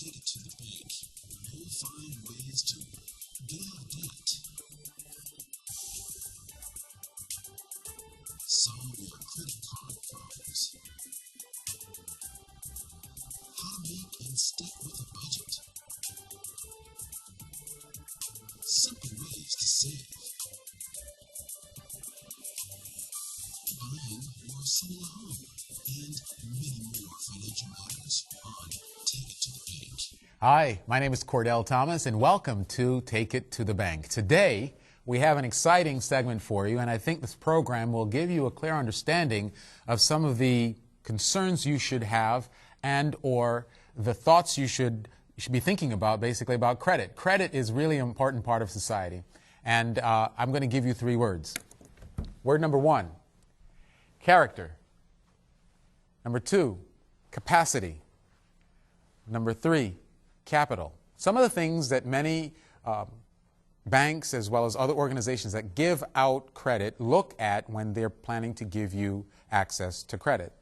take it to the bank, you'll find ways to get out of debt, solve your credit card problems, how to make and stick with a budget, simple ways to save, buying or selling a home, and many more financial matters on Take It to the Bank. Hi, my name is Cordell Thomas, and welcome to Take It to the Bank. Today, we have an exciting segment for you, and I think this program will give you a clear understanding of some of the concerns you should have and or the thoughts you should be thinking about, basically, about credit. Credit is really an important part of society, and I'm going to give you 3 words. Word number 1, character. Number 2, capacity. Number 3, capital. Some of the things that many banks as well as other organizations that give out credit look at when they're planning to give you access to credit.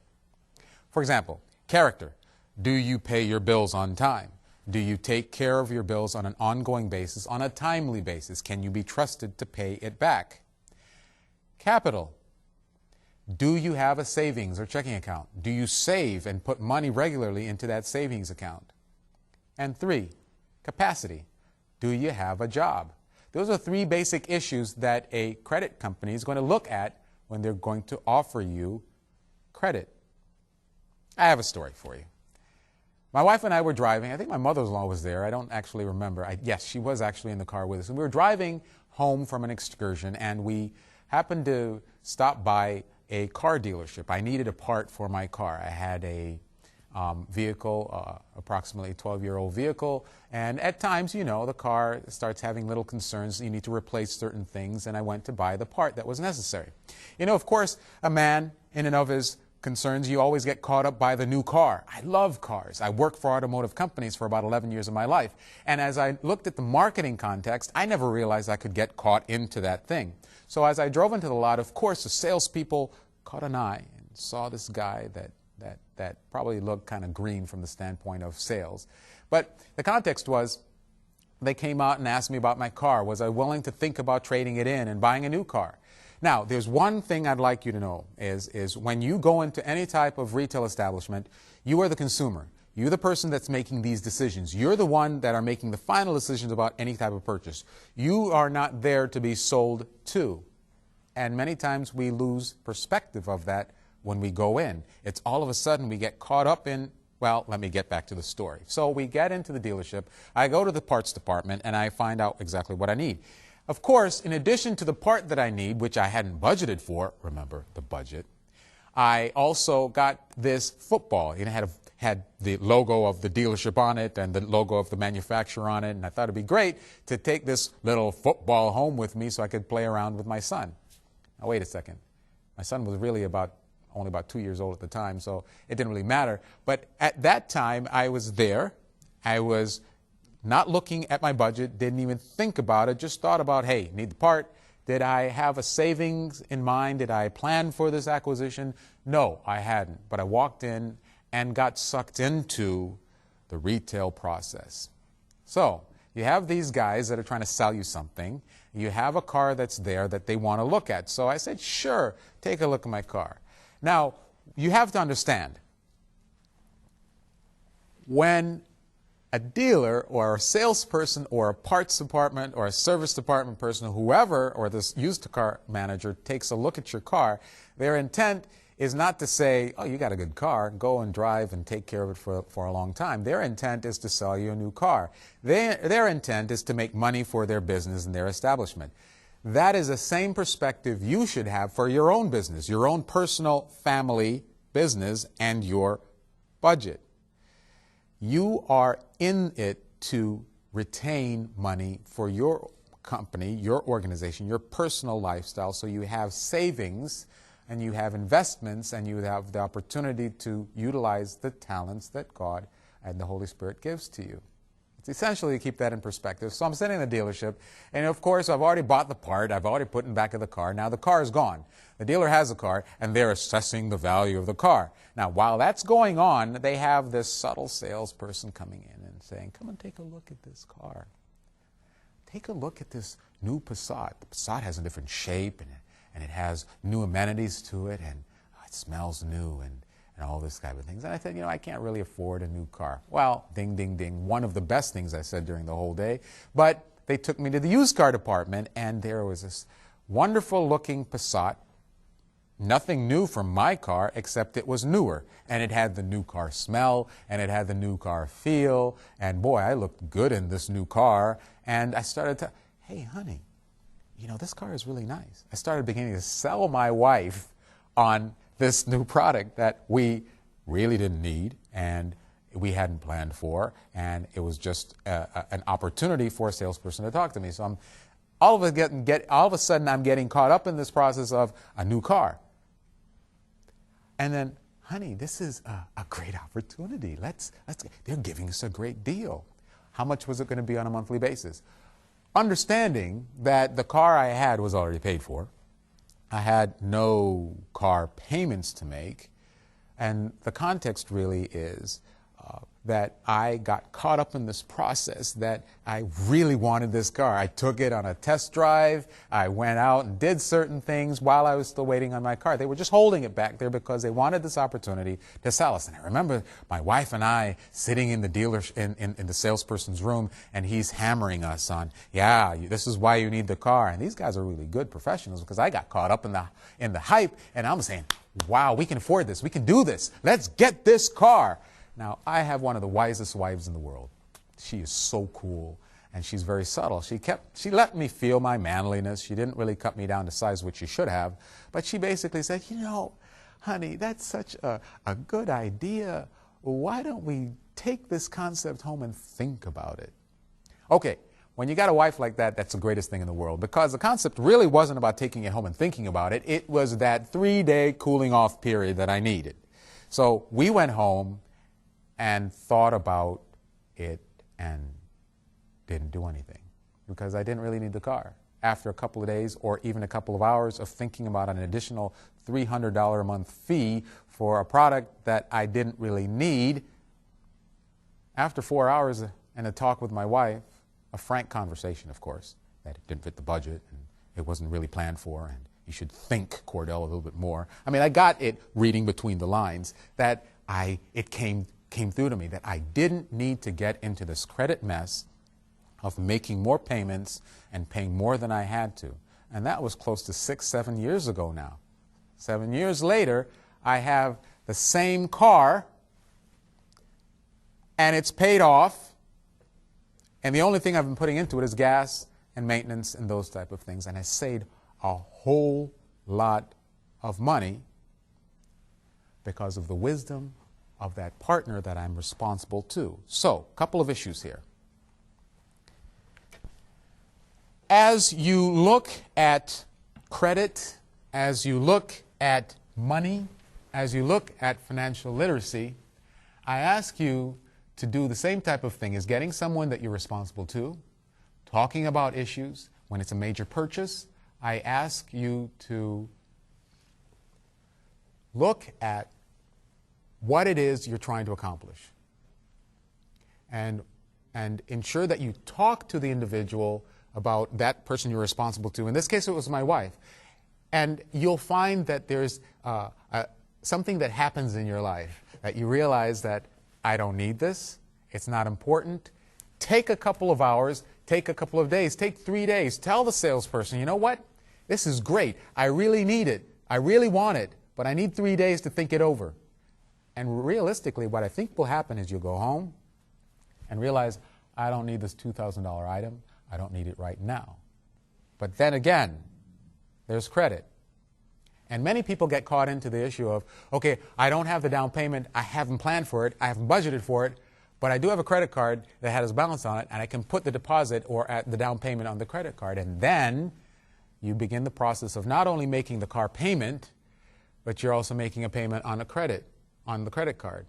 For example, character. Do you pay your bills on time? Do you take care of your bills on an ongoing basis, on a timely basis? Can you be trusted to pay it back? Capital. Do you have a savings or checking account? Do you save and put money regularly into that savings account? And 3, capacity. Do you have a job? Those are 3 basic issues that a credit company is going to look at when they're going to offer you credit. I have a story for you. My wife and I were driving. I think my mother-in-law was there. I don't actually remember. Yes, she was actually in the car with us. And we were driving home from an excursion, and we happened to stop by a car dealership. I needed a part for my car. I had a vehicle, approximately a 12-year-old vehicle, and at times, you know, the car starts having little concerns. You need to replace certain things, and I went to buy the part that was necessary. You know, of course, a man, in and of his concerns, you always get caught up by the new car. I love cars. I worked for automotive companies for about 11 years of my life, and as I looked at the marketing context, I never realized I could get caught into that thing. So as I drove into the lot, of course, the salespeople caught an eye and saw this guy that probably looked kind of green from the standpoint of sales. But the context was, they came out and asked me about my car. Was I willing to think about trading it in and buying a new car? Now, there's one thing I'd like you to know is when you go into any type of retail establishment, you are the consumer. You're the person that's making these decisions. You're the one that are making the final decisions about any type of purchase. You are not there to be sold to. And many times we lose perspective of that when we go in. It's all of a sudden we get caught up in, well, let me get back to the story. So we get into the dealership, I go to the parts department, and I find out exactly what I need. Of course, in addition to the part that I need, which I hadn't budgeted for, remember the budget, I also got this football. It had the logo of the dealership on it and the logo of the manufacturer on it, and I thought it'd be great to take this little football home with me so I could play around with my son. Now, wait a second. My son was really only about 2 years old at the time, so it didn't really matter. But at that time, I was there. I was not looking at my budget, didn't even think about it, just thought about, hey, need the part. Did I have a savings in mind? Did I plan for this acquisition? No, I hadn't. But I walked in and got sucked into the retail process. So you have these guys that are trying to sell you something. You have a car that's there that they want to look at. So I said, sure, take a look at my car. Now, you have to understand, when a dealer or a salesperson or a parts department or a service department person, whoever, or this used car manager takes a look at your car, their intent is not to say, oh, you got a good car, go and drive and take care of it for a long time. Their intent is to sell you a new car. Their intent is to make money for their business and their establishment. That is the same perspective you should have for your own business, your own personal family business, and your budget. You are in it to retain money for your company, your organization, your personal lifestyle, so you have savings and you have investments and you have the opportunity to utilize the talents that God and the Holy Spirit gives to you. It's essentially to keep that in perspective. So I'm sitting in the dealership, and of course, I've already bought the part. I've already put it in the back of the car. Now the car is gone. The dealer has the car, and they're assessing the value of the car. Now, while that's going on, they have this subtle salesperson coming in and saying, come and take a look at this car. Take a look at this new Passat. The Passat has a different shape, and it has new amenities to it, and it smells new, and all this type of things. And I said, I can't really afford a new car. Well, ding, ding, ding. One of the best things I said during the whole day. But they took me to the used car department, and there was this wonderful-looking Passat. Nothing new from my car, except it was newer. And it had the new car smell, and it had the new car feel. And boy, I looked good in this new car. And I started to, hey, honey, this car is really nice. I started beginning to sell my wife on this new product that we really didn't need and we hadn't planned for, and it was just an opportunity for a salesperson to talk to me. So all of a sudden I'm getting caught up in this process of a new car. And then, honey, this is a great opportunity. They're giving us a great deal. How much was it going to be on a monthly basis? Understanding that the car I had was already paid for. I had no car payments to make, and the context really is that I got caught up in this process that I really wanted this car. I took it on a test drive. I went out and did certain things while I was still waiting on my car. They were just holding it back there because they wanted this opportunity to sell us. And I remember my wife and I sitting in the dealer in the salesperson's room, and he's hammering us on, this is why you need the car. And these guys are really good professionals because I got caught up in the hype, and I'm saying, wow, we can afford this. We can do this. Let's get this car. Now, I have one of the wisest wives in the world. She is so cool, and she's very subtle. She let me feel my manliness. She didn't really cut me down to size, which she should have. But she basically said, honey, that's such a good idea. Why don't we take this concept home and think about it? Okay, when you got a wife like that, that's the greatest thing in the world, because the concept really wasn't about taking it home and thinking about it. It was that 3-day cooling off period that I needed. So we went home and thought about it and didn't do anything because I didn't really need the car. After a couple of days or even a couple of hours of thinking about an additional $300 a month fee for a product that I didn't really need, after 4 hours and a talk with my wife, a frank conversation, of course, that it didn't fit the budget and it wasn't really planned for, and you should think, Cordell, a little bit more. I mean, I got it reading between the lines that it came through to me that I didn't need to get into this credit mess of making more payments and paying more than I had to. And that was close to 6-7 years ago now. 7 years later, I have the same car, and it's paid off, and the only thing I've been putting into it is gas and maintenance and those type of things. And I saved a whole lot of money because of the wisdom of that partner that I'm responsible to. So, a couple of issues here. As you look at credit, as you look at money, as you look at financial literacy, I ask you to do the same type of thing as getting someone that you're responsible to, talking about issues. When it's a major purchase, I ask you to look at what it is you're trying to accomplish. And ensure that you talk to the individual about that person you're responsible to. In this case, it was my wife. And you'll find that there's something that happens in your life, that you realize that I don't need this, it's not important. Take a couple of hours, take a couple of days, take 3 days. Tell the salesperson, you know what? This is great. I really need it. I really want it, but I need 3 days to think it over. And realistically, what I think will happen is you'll go home and realize, I don't need this $2,000 item. I don't need it right now. But then again, there's credit. And many people get caught into the issue of, okay, I don't have the down payment. I haven't planned for it. I haven't budgeted for it. But I do have a credit card that has a balance on it, and I can put the deposit or the down payment on the credit card. And then you begin the process of not only making the car payment, but you're also making a payment on the credit card.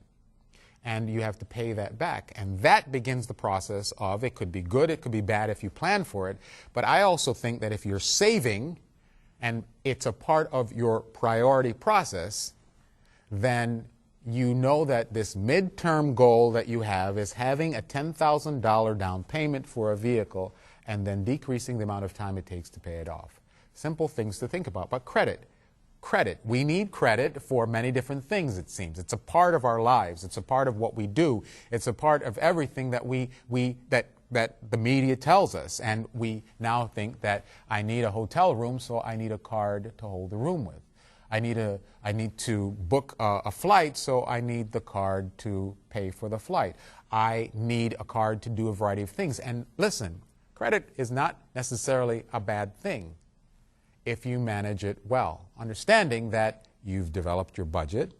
and you have to pay that back. And that begins the process of, it could be good, it could be bad if you plan for it, but I also think that if you're saving and it's a part of your priority process, then you know that this midterm goal that you have is having a $10,000 down payment for a vehicle and then decreasing the amount of time it takes to pay it off. Simple things to think about. But credit. Credit. We need credit for many different things, it seems. It's a part of our lives. It's a part of what we do. It's a part of everything that that the media tells us. And we now think that I need a hotel room, so I need a card to hold the room with. I need to book a flight, so I need the card to pay for the flight. I need a card to do a variety of things. And listen, credit is not necessarily a bad thing if you manage it well, understanding that you've developed your budget,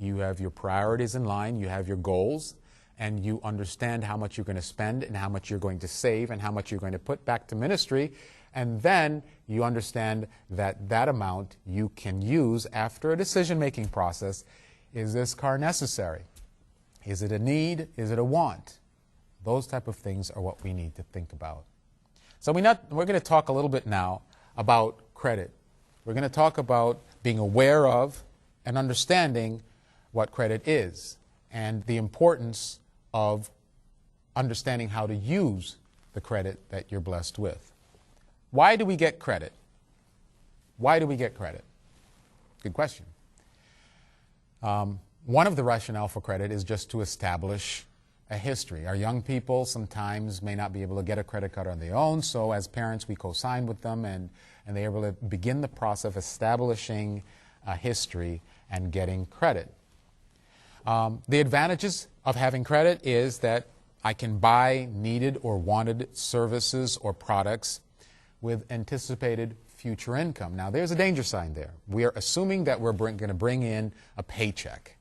you have your priorities in line, you have your goals, and you understand how much you're going to spend and how much you're going to save and how much you're going to put back to ministry, and then you understand that that amount you can use after a decision-making process. Is this car necessary? Is it a need? Is it a want? Those type of things are what we need to think about. So we're going to talk a little bit now about credit. We're going to talk about being aware of and understanding what credit is and the importance of understanding how to use the credit that you're blessed with. Why do we get credit? Why do we get credit? Good question. One of the rationale for credit is just to establish a history. Our young people sometimes may not be able to get a credit card on their own, so as parents we co-sign with them and they're able to begin the process of establishing a history and getting credit. The advantages of having credit is that I can buy needed or wanted services or products with anticipated future income. Now there's a danger sign there. We are assuming that we're going to bring in a paycheck.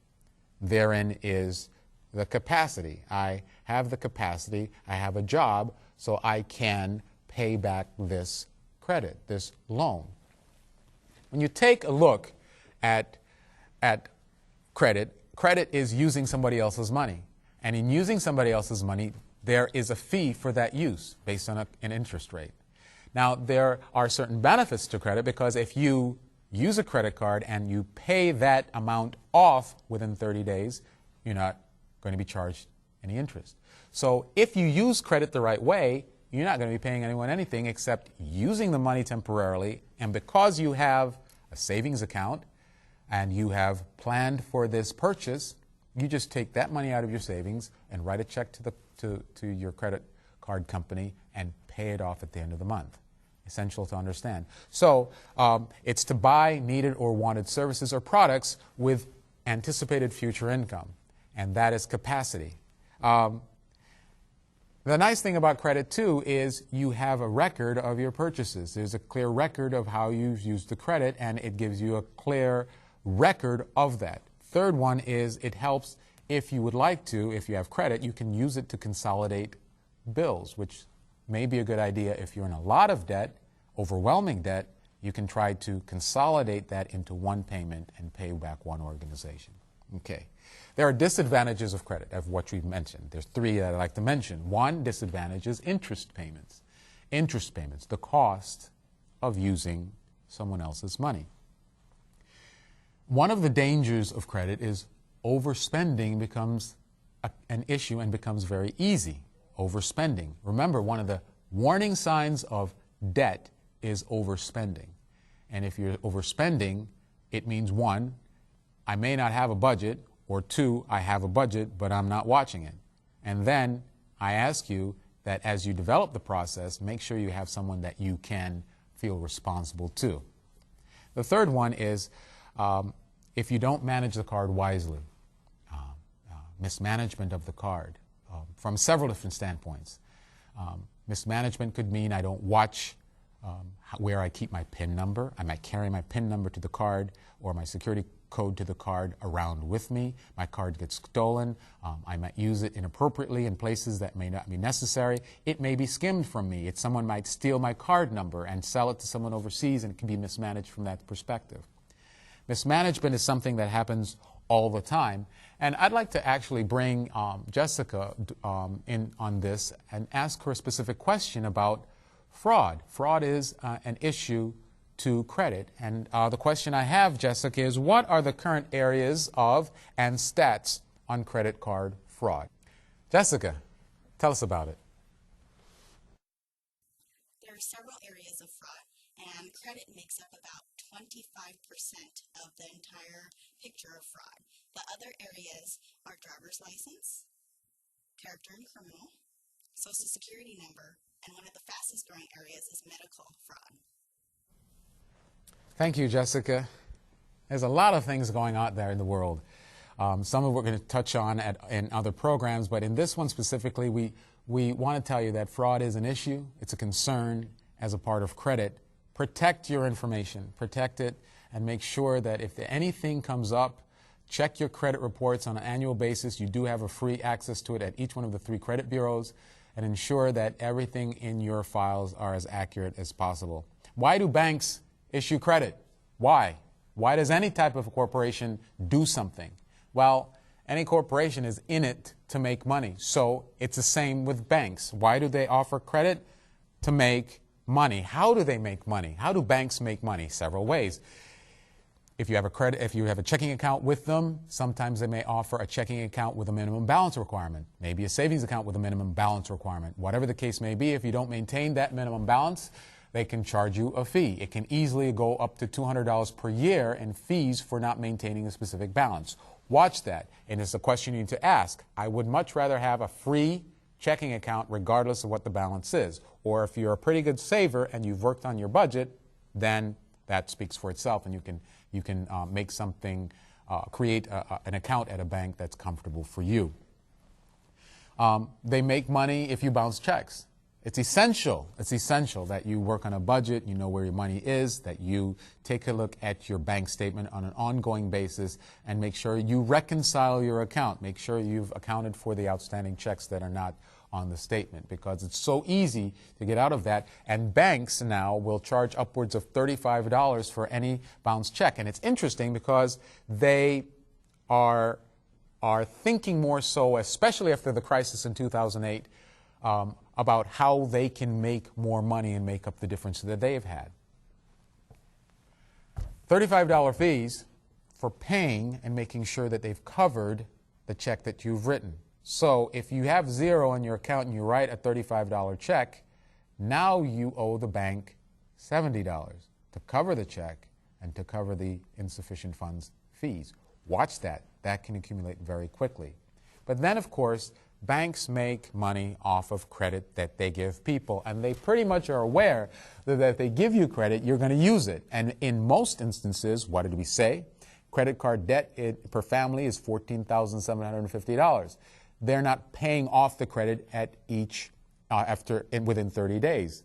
Therein is the capacity. I have the capacity, I have a job, so I can pay back this credit, this loan. When you take a look at credit, credit is using somebody else's money. And in using somebody else's money, there is a fee for that use based on an interest rate. Now, there are certain benefits to credit because if you use a credit card and you pay that amount off within 30 days, you're not going to be charged any interest. So if you use credit the right way, you're not going to be paying anyone anything except using the money temporarily. And because you have a savings account and you have planned for this purchase, you just take that money out of your savings and write a check to your credit card company and pay it off at the end of the month. Essential to understand. So it's to buy needed or wanted services or products with anticipated future income, and that is capacity. The nice thing about credit, too, is you have a record of your purchases. There's a clear record of how you've used the credit, and it gives you a clear record of that. Third one is it helps if you would like to, if you have credit, you can use it to consolidate bills, which may be a good idea if you're in a lot of debt, overwhelming debt. You can try to consolidate that into one payment and pay back one organization. Okay. There are disadvantages of credit, of what we've mentioned. There's three that I'd like to mention. One disadvantage is interest payments. Interest payments, the cost of using someone else's money. One of the dangers of credit is overspending becomes an issue and becomes very easy. Overspending. Remember, one of the warning signs of debt is overspending. And if you're overspending, it means one, I may not have a budget, or two, I have a budget, but I'm not watching it. And then I ask you that as you develop the process, make sure you have someone that you can feel responsible to. The third one is if you don't manage the card wisely, mismanagement of the card from several different standpoints. Mismanagement could mean I don't watch where I keep my PIN number. I might carry my PIN number to the card or my security code to the card around with me. My card gets stolen. I might use it inappropriately in places that may not be necessary. It may be skimmed from me. Someone might steal my card number and sell it to someone overseas, and it can be mismanaged from that perspective. Mismanagement is something that happens all the time. And I'd like to actually bring Jessica in on this and ask her a specific question about fraud. Fraud is an issue to credit. And the question I have, Jessica, is what are the current areas of and stats on credit card fraud? Jessica, tell us about it. There are several areas of fraud, and credit makes up about 25% of the entire picture of fraud. The other areas are driver's license, character and criminal, social security number, and one of the fastest growing areas is medical fraud. Thank you, Jessica. There's a lot of things going on there in the world. Some of it we're going to touch on in other programs, but in this one specifically, we want to tell you that fraud is an issue. It's a concern as a part of credit. Protect your information. Protect it and make sure that if anything comes up, check your credit reports on an annual basis. You do have a free access to it at each one of the 3 credit bureaus, and ensure that everything in your files are as accurate as possible. Why do banks issue credit? Why? Why does any type of corporation do something? Well, any corporation is in it to make money. So it's the same with banks. Why do they offer credit? To make money. How do they make money? How do banks make money? Several ways. If you have a checking account with them, sometimes they may offer a checking account with a minimum balance requirement, maybe a savings account with a minimum balance requirement. Whatever the case may be, if you don't maintain that minimum balance, they can charge you a fee. It can easily go up to $200 per year in fees for not maintaining a specific balance. Watch that. And it's a question you need to ask. I would much rather have a free checking account regardless of what the balance is. Or if you're a pretty good saver and you've worked on your budget, then that speaks for itself, and you can make something, create an account at a bank that's comfortable for you. They make money if you bounce checks. It's essential that you work on a budget, you know where your money is, that you take a look at your bank statement on an ongoing basis and make sure you reconcile your account. Make sure you've accounted for the outstanding checks that are not on the statement, because it's so easy to get out of that. And banks now will charge upwards of $35 for any bounce check. And it's interesting because they are thinking more so, especially after the crisis in 2008, about how they can make more money and make up the difference that they've had. $35 fees for paying and making sure that they've covered the check that you've written. So if you have zero in your account and you write a $35 check, now you owe the bank $70 to cover the check and to cover the insufficient funds fees. Watch that. That can accumulate very quickly. But then, of course, banks make money off of credit that they give people, and they pretty much are aware that if they give you credit, you're going to use it. And in most instances, what did we say? Credit card debt per family is $14,750. They're not paying off the credit at within 30 days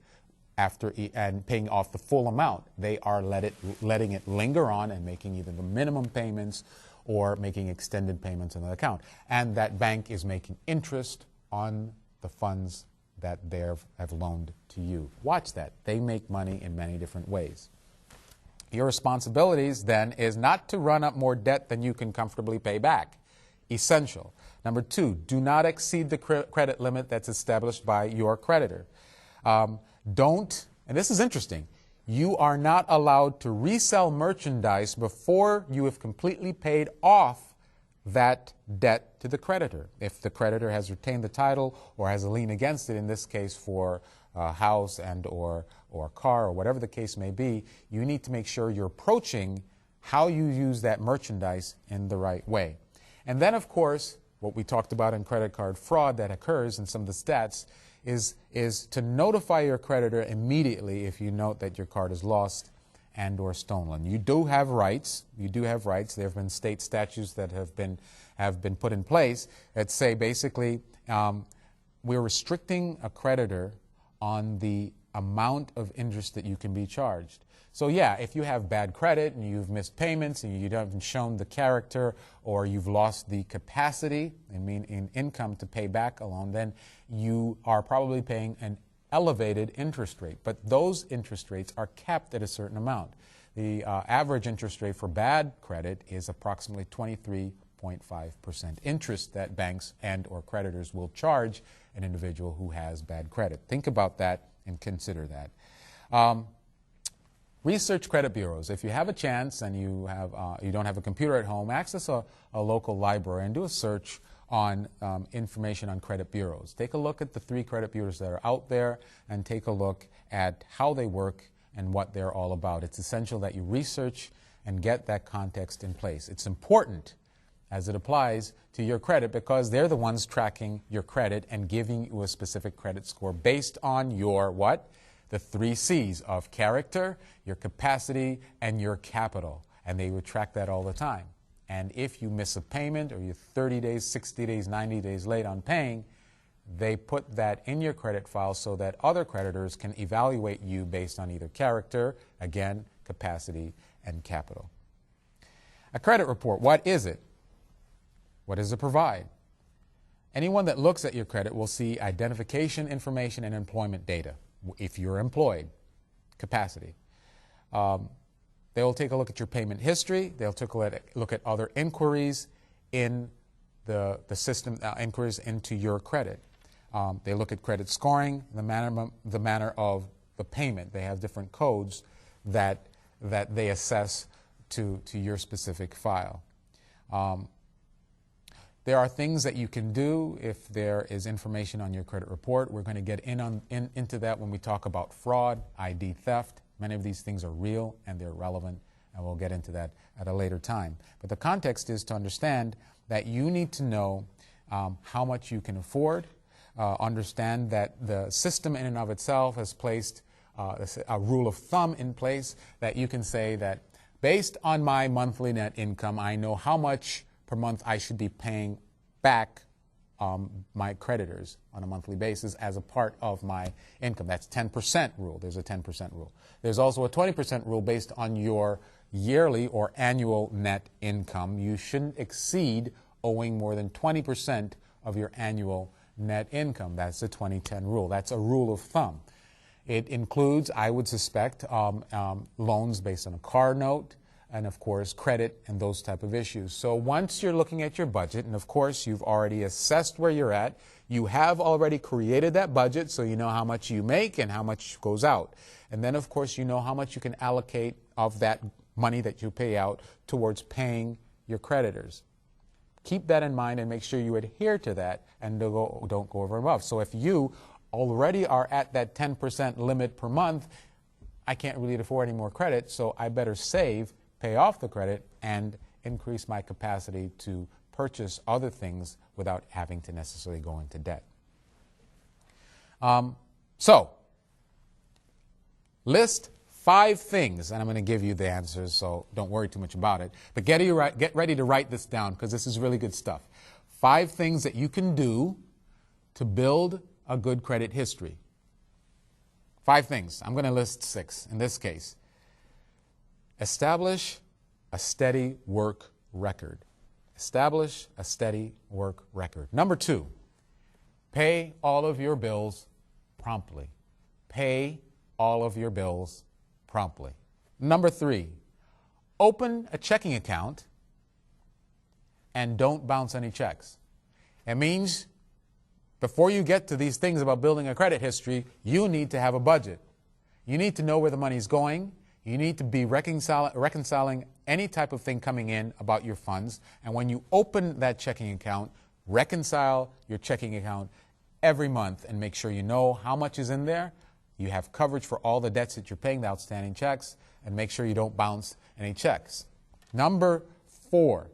and paying off the full amount. They are letting it linger on and making either the minimum payments or making extended payments on the account. And that bank is making interest on the funds that they have loaned to you. Watch that. They make money in many different ways. Your responsibilities then is not to run up more debt than you can comfortably pay back. Essential. Number 2, do not exceed the credit limit that's established by your creditor. And this is interesting, you are not allowed to resell merchandise before you have completely paid off that debt to the creditor. If the creditor has retained the title or has a lien against it, in this case for a house and or a car or whatever the case may be, you need to make sure you're approaching how you use that merchandise in the right way. And then, of course, what we talked about in credit card fraud that occurs in some of the stats is to notify your creditor immediately if you note that your card is lost and or stolen. You do have rights. There have been state statutes that have been put in place that say basically we're restricting a creditor on the amount of interest that you can be charged. So yeah, if you have bad credit and you've missed payments and you haven't shown the character or you've lost the capacity in income to pay back a loan, then you are probably paying an elevated interest rate. But those interest rates are capped at a certain amount. the average interest rate for bad credit is approximately 23.5% interest that banks and or creditors will charge an individual who has bad credit. Think about that and consider that. Research credit bureaus. If you have a chance and you don't have a computer at home, access a local library and do a search on information on credit bureaus. Take a look at the 3 credit bureaus that are out there and take a look at how they work and what they're all about. It's essential that you research and get that context in place. It's important as it applies to your credit because they're the ones tracking your credit and giving you a specific credit score based on your what? The 3 C's of character, your capacity, and your capital. And they would track that all the time. And if you miss a payment or you're 30 days, 60 days, 90 days late on paying, they put that in your credit file so that other creditors can evaluate you based on either character, again, capacity, and capital. A credit report, what is it? What does it provide? Anyone that looks at your credit will see identification information and employment data. If you're employed, capacity. They will take a look at your payment history. They'll take a look at other inquiries in the system, inquiries into your credit. They look at credit scoring, the manner of the payment. They have different codes that they assess to your specific file. There are things that you can do if there is information on your credit report. We're going to get into that when we talk about fraud, ID theft. Many of these things are real and they're relevant, and we'll get into that at a later time. But the context is to understand that you need to know how much you can afford, understand that the system in and of itself has placed a rule of thumb in place that you can say that based on my monthly net income, I know how much per month I should be paying back my creditors on a monthly basis as a part of my income. That's 10% rule. There's a 10% rule. There's also a 20% rule based on your yearly or annual net income. You shouldn't exceed owing more than 20% of your annual net income. That's the 20-10 rule. That's a rule of thumb. It includes, I would suspect, loans based on a car note, and of course credit and those type of issues. So once you're looking at your budget, and of course you've already assessed where you're at, you have already created that budget so you know how much you make and how much goes out. And then of course you know how much you can allocate of that money that you pay out towards paying your creditors. Keep that in mind and make sure you adhere to that and don't go over and above. So if you already are at that 10% limit per month, I can't really afford any more credit, so I better save, pay off the credit, and increase my capacity to purchase other things without having to necessarily go into debt. So, list 5 things, and I'm going to give you the answers, so don't worry too much about it. But get ready to write this down because this is really good stuff. 5 things that you can do to build a good credit history. 5 things. I'm going to list 6 in this case. Establish a steady work record. Establish a steady work record. Number 2, pay all of your bills promptly. Pay all of your bills promptly. Number 3, open a checking account and don't bounce any checks. It means before you get to these things about building a credit history, you need to have a budget. You need to know where the money's going. You need to be reconciling any type of thing coming in about your funds. And when you open that checking account, reconcile your checking account every month and make sure you know how much is in there. You have coverage for all the debts that you're paying, the outstanding checks, and make sure you don't bounce any checks. Number 4,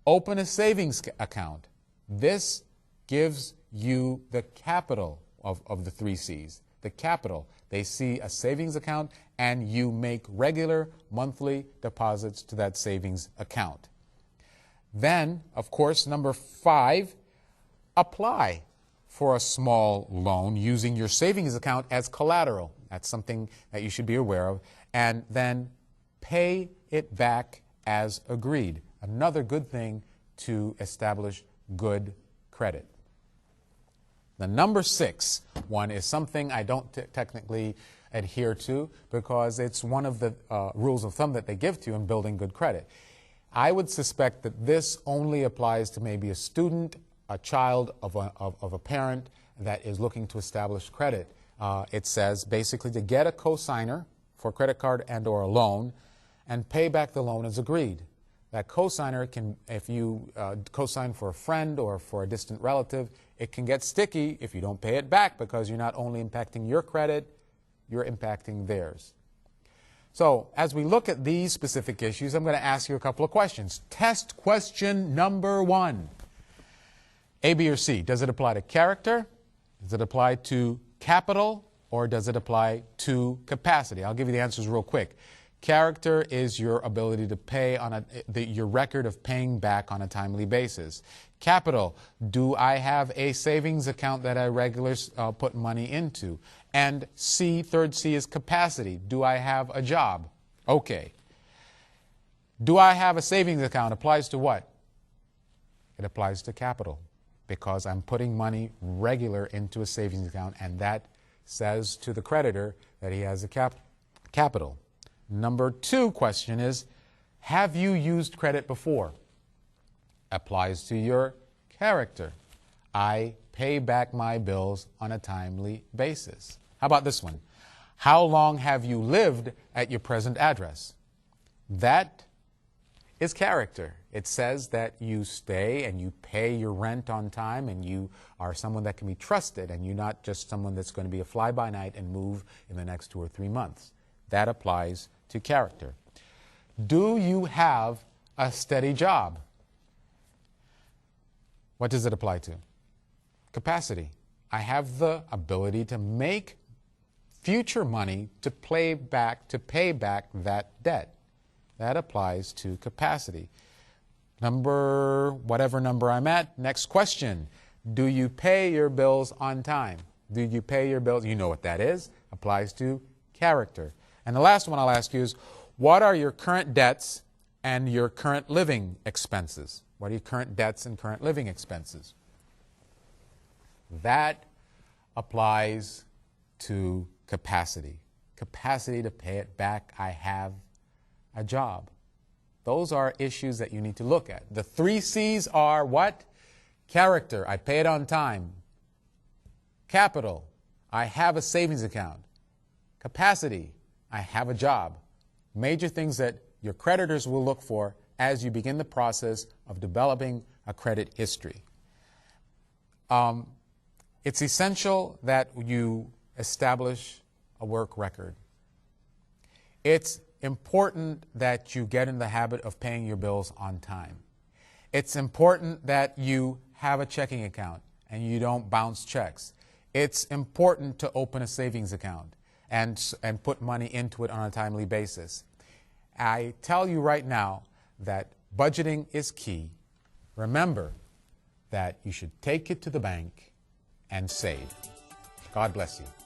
open a savings account. This gives you the capital of the 3 C's, the capital. They see a savings account and you make regular monthly deposits to that savings account. Then, of course, number 5, apply for a small loan using your savings account as collateral. That's something that you should be aware of. And then pay it back as agreed. Another good thing to establish good credit. The number 6 one is something I don't technically adhere to because it's one of the rules of thumb that they give to you in building good credit. I would suspect that this only applies to maybe a student, a child of a parent that is looking to establish credit. It says basically to get a cosigner for a credit card and or a loan and pay back the loan as agreed. That cosigner can, if you cosign for a friend or for a distant relative, it can get sticky if you don't pay it back because you're not only impacting your credit, you're impacting theirs. So as we look at these specific issues, I'm going to ask you a couple of questions. Test question number 1. A, B, or C. Does it apply to character? Does it apply to capital? Or does it apply to capacity? I'll give you the answers real quick. Character is your ability to pay on your record of paying back on a timely basis. Capital, do I have a savings account that I regularly put money into? And C, third C is capacity. Do I have a job? Okay. Do I have a savings account applies to what? It applies to capital because I'm putting money regular into a savings account, and that says to the creditor that he has a capital. Number 2 question is, have you used credit before? Applies to your character. I pay back my bills on a timely basis. How about this one? How long have you lived at your present address? That is character. It says that you stay and you pay your rent on time and you are someone that can be trusted and you're not just someone that's going to be a fly-by-night and move in the next 2 or 3 months. That applies to character. Do you have a steady job? What does it apply to? Capacity. I have the ability to make future money to pay back that debt. That applies to capacity. Whatever number I'm at, next question. Do you pay your bills on time? Do you pay your bills? You know what that is. Applies to character. And the last one I'll ask you is, what are your current debts and your current living expenses? What are your current debts and current living expenses? That applies to capacity. Capacity to pay it back. I have a job. Those are issues that you need to look at. The 3 C's are what? Character, I pay it on time. Capital, I have a savings account. Capacity, I have a job. Major things that your creditors will look for as you begin the process of developing a credit history. It's essential that you establish a work record. It's important that you get in the habit of paying your bills on time. It's important that you have a checking account and you don't bounce checks. It's important to open a savings account and put money into it on a timely basis. I tell you right now that budgeting is key. Remember that you should take it to the bank and save. God bless you.